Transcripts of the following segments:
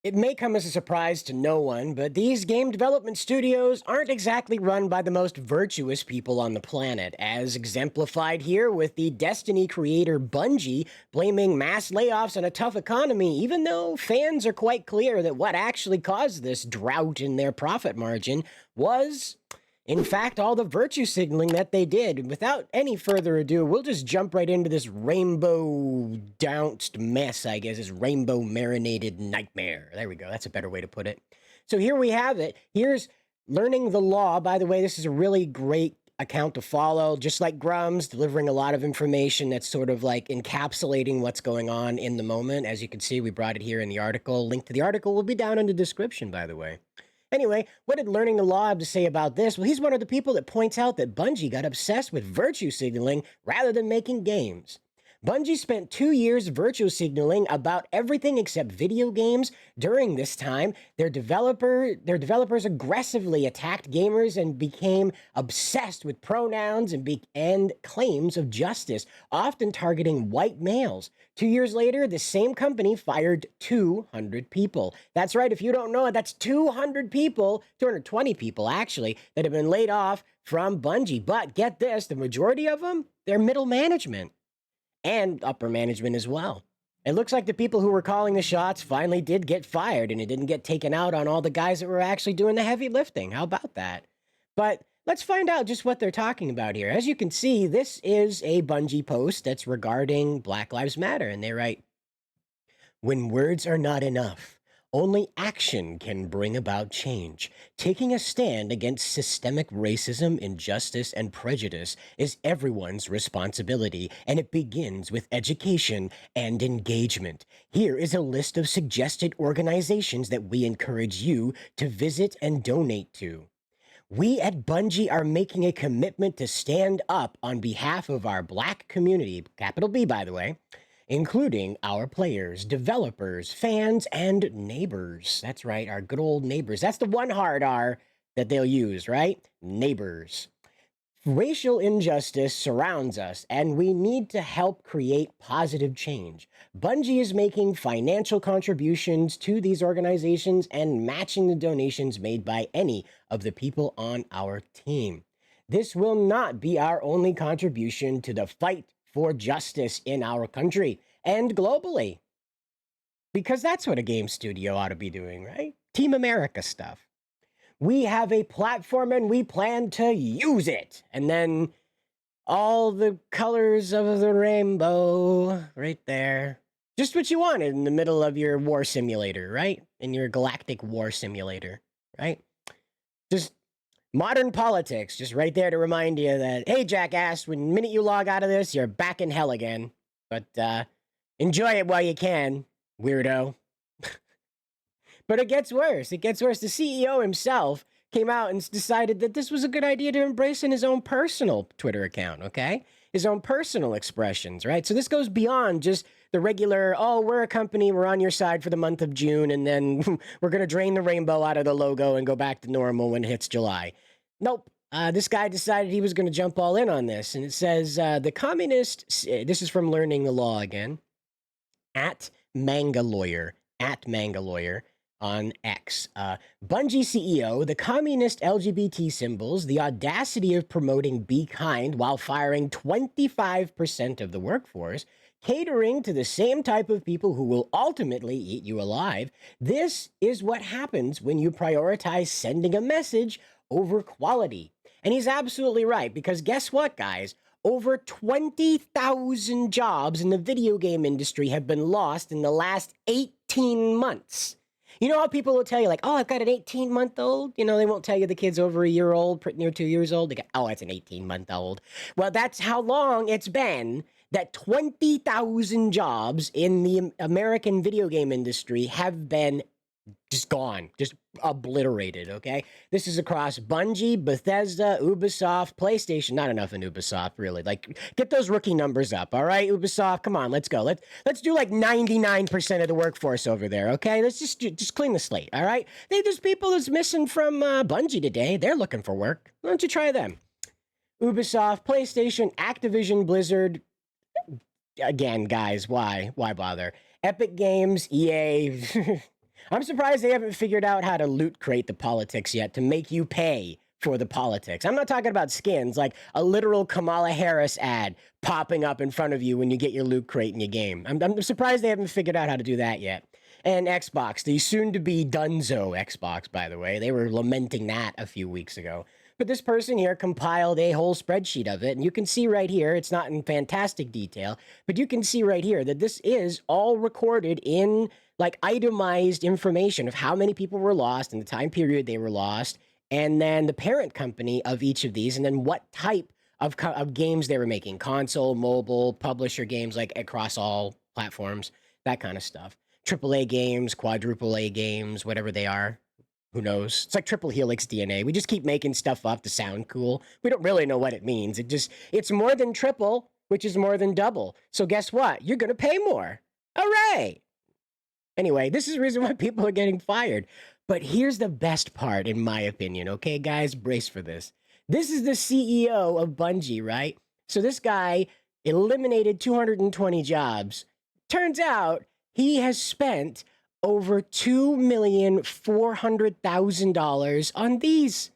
It may come as a surprise to no one, but these game development studios aren't exactly run by the most virtuous people on the planet, as exemplified here with the Destiny creator Bungie blaming mass layoffs on a tough economy, even though fans are quite clear that what actually caused this drought in their profit margin was, in fact, all the virtue signaling that they did. Without any further ado, we'll just jump right into this rainbow dounced mess, I guess, this rainbow marinated nightmare. There we go. That's a better way to put it. So here we have it. Here's learning the law. By the way, this is a really great account to follow, just like Grum's, delivering a lot of information that's sort of like encapsulating what's going on in the moment. As you can see, we brought it here in the article. Link to the article will be down in the description, by the way. Anyway, what did Learning the Law have to say about this? Well, he's one of the people that points out that Bungie got obsessed with virtue signaling rather than making games. Bungie spent 2 years virtue signaling about everything except video games. During this time, their developers aggressively attacked gamers and became obsessed with pronouns and claims of justice, often targeting white males. 2 years later, the same company fired 200 people. That's right, if you don't know it, that's 200 people, 220 people actually, that have been laid off from Bungie. But get this, the majority of them, they're middle management and upper management as well. It looks like the people who were calling the shots finally did get fired, and it didn't get taken out on all the guys that were actually doing the heavy lifting. How about that? But let's find out just what they're talking about here. As you can see, this is a Bungie post that's regarding Black Lives Matter, and they write, "When words are not enough, only action can bring about change. Taking a stand against systemic racism, injustice, and prejudice is everyone's responsibility, and it begins with education and engagement. Here is a list of suggested organizations that we encourage you to visit and donate to. We at Bungie are making a commitment to stand up on behalf of our Black community, capital B, by the way, including our players, developers, fans, and neighbors." That's right, our good old neighbors. That's the one hard R that they'll use, right? Neighbors. "Racial injustice surrounds us, and we need to help create positive change. Bungie is making financial contributions to these organizations and matching the donations made by any of the people on our team. This will not be our only contribution to the fight for justice in our country and globally." Because that's what a game studio ought to be doing, right? Team America stuff. "We have a platform and we plan to use it." And then all the colors of the rainbow right there. Just what you wanted in the middle of your war simulator, right? In your galactic war simulator, right? Just modern politics, just right there to remind you that, hey, jackass, when the minute you log out of this, you're back in hell again. But enjoy it while you can, weirdo. But it gets worse. It gets worse. The CEO himself came out and decided that this was a good idea to embrace in his own personal Twitter account, okay? His own personal expressions, right? So this goes beyond just the regular, oh, we're a company, we're on your side for the month of June, and then we're going to drain the rainbow out of the logo and go back to normal when it hits July. Nope. This guy decided he was going to jump all in on this. And it says, the communist, this is from Learning the Law again, at Manga Lawyer on X. Bungie CEO, the communist LGBT symbols, the audacity of promoting Be Kind while firing 25% of the workforce, catering to the same type of people who will ultimately eat you alive. This is what happens when you prioritize sending a message over quality. And he's absolutely right, because guess what, guys? Over 20,000 jobs in the video game industry have been lost in the last 18 months. You know how people will tell you, like, oh, I've got an 18-month-old? You know, they won't tell you the kid's over a year old, pretty near 2 years old. They go, oh, it's an 18-month-old. Well, that's how long it's been that 20,000 jobs in the American video game industry have been just gone, just obliterated, okay? This is across Bungie, Bethesda, Ubisoft, PlayStation. Not enough in Ubisoft, really. Like, get those rookie numbers up, all right, Ubisoft? Come on, let's go. Let's do like 99% of the workforce over there, okay? Let's just clean the slate, all right? There's people that's missing from Bungie today. They're looking for work. Why don't you try them? Ubisoft, PlayStation, Activision, Blizzard. Again, guys, why? Why bother? Epic Games, EA. I'm surprised they haven't figured out how to loot crate the politics yet to make you pay for the politics. I'm not talking about skins, like a literal Kamala Harris ad popping up in front of you when you get your loot crate in your game. I'm surprised they haven't figured out how to do that yet. And Xbox, the soon-to-be Dunzo Xbox, by the way, they were lamenting that a few weeks ago. But this person here compiled a whole spreadsheet of it, and you can see right here, it's not in fantastic detail, but you can see right here that this is all recorded in like itemized information of how many people were lost and the time period they were lost, and then the parent company of each of these, and then what type of games they were making, console, mobile, publisher games, like across all platforms, that kind of stuff. AAA games, quadruple A games, whatever they are. Who knows? It's like triple helix DNA. We just keep making stuff up to sound cool. We don't really know what it means. It's more than triple, which is more than double. So guess what? You're going to pay more. Hooray! Anyway, this is the reason why people are getting fired. But here's the best part, in my opinion. Okay, guys, brace for this. This is the CEO of Bungie, right? So this guy eliminated 220 jobs. Turns out he has spent over $2,400,000 on these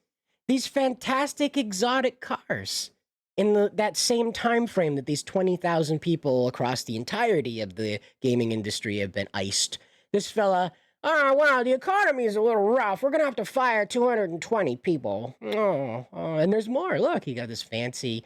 fantastic exotic cars in that same time frame that these 20,000 people across the entirety of the gaming industry have been iced. This fella, oh, wow, the economy is a little rough. We're going to have to fire 220 people. Oh, and there's more. Look, he got this fancy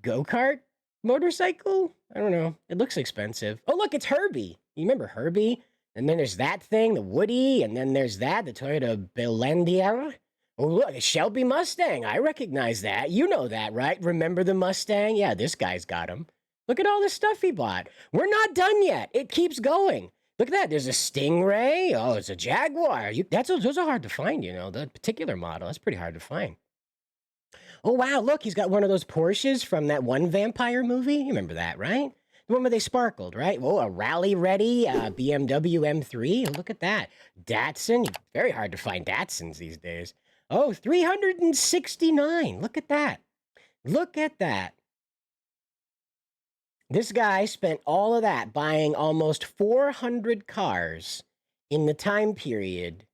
go-kart motorcycle. I don't know. It looks expensive. Oh, look, it's Herbie. You remember Herbie? And then there's that thing, the Woody, and then there's the Toyota Belendiera. Oh, look, a Shelby Mustang. I recognize that. You know that, right? Remember the Mustang? Yeah, this guy's got him. Look at all the stuff he bought. We're not done yet. It keeps going. Look at that. There's a Stingray. Oh, it's a Jaguar. Those are hard to find, you know, the particular model. That's pretty hard to find. Oh, wow, look, he's got one of those Porsches from that one vampire movie. You remember that, right? The one where they sparkled, right? Oh, a rally-ready BMW M3. Look at that. Datsun. Very hard to find Datsuns these days. Oh, 369. Look at that. Look at that. This guy spent all of that buying almost 400 cars in the time period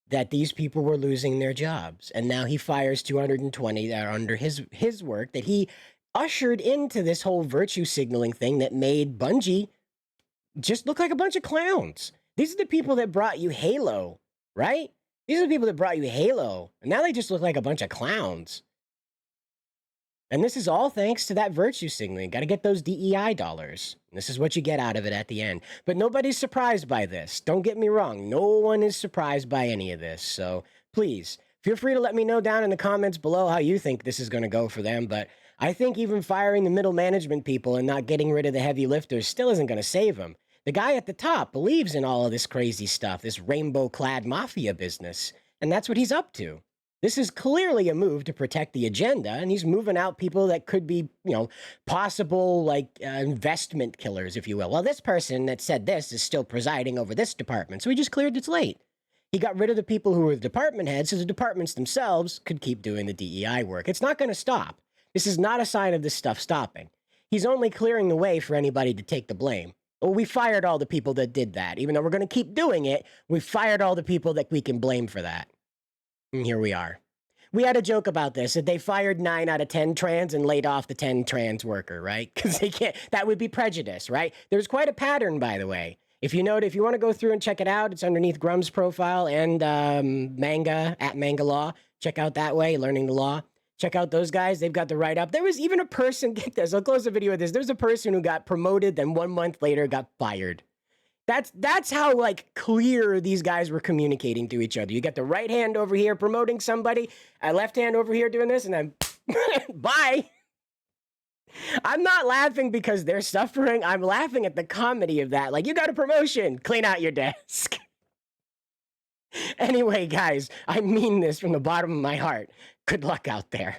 that these people were losing their jobs. And now he fires 220 that are under his work that he ushered into this whole virtue signaling thing that made Bungie just look like a bunch of clowns. These are the people that brought you Halo, right? These are the people that brought you Halo. And now they just look like a bunch of clowns. And this is all thanks to that virtue signaling. Got to get those DEI dollars. And this is what you get out of it at the end. But nobody's surprised by this. Don't get me wrong. No one is surprised by any of this. So please, feel free to let me know down in the comments below how you think this is going to go for them. But I think even firing the middle management people and not getting rid of the heavy lifters still isn't going to save them. The guy at the top believes in all of this crazy stuff, this rainbow-clad mafia business. And that's what he's up to. This is clearly a move to protect the agenda, and he's moving out people that could be, you know, possible, like, investment killers, if you will. Well, this person that said this is still presiding over this department, so he just cleared its slate. He got rid of the people who were the department heads, so the departments themselves could keep doing the DEI work. It's not going to stop. This is not a sign of this stuff stopping. He's only clearing the way for anybody to take the blame. Well, we fired all the people that did that. Even though we're going to keep doing it, we fired all the people that we can blame for that. And here we are. We had a joke about this, that they fired 9 out of 10 trans and laid off the 10 trans worker, right? Because they can't, that would be prejudice, right? There's quite a pattern, by the way. If you want to go through and check it out, it's underneath Grum's profile and Manga, at Manga Law. Check out that way, Learning the Law. Check out those guys. They've got the write-up. There was even a person, get this, I'll close the video with this. There's a person who got promoted, then 1 month later got fired. That's how, like, clear these guys were communicating to each other. You got the right hand over here promoting somebody, a left hand over here doing this, and then bye. I'm not laughing because they're suffering. I'm laughing at the comedy of that. Like, you got a promotion, clean out your desk. Anyway, guys, I mean this from the bottom of my heart. Good luck out there.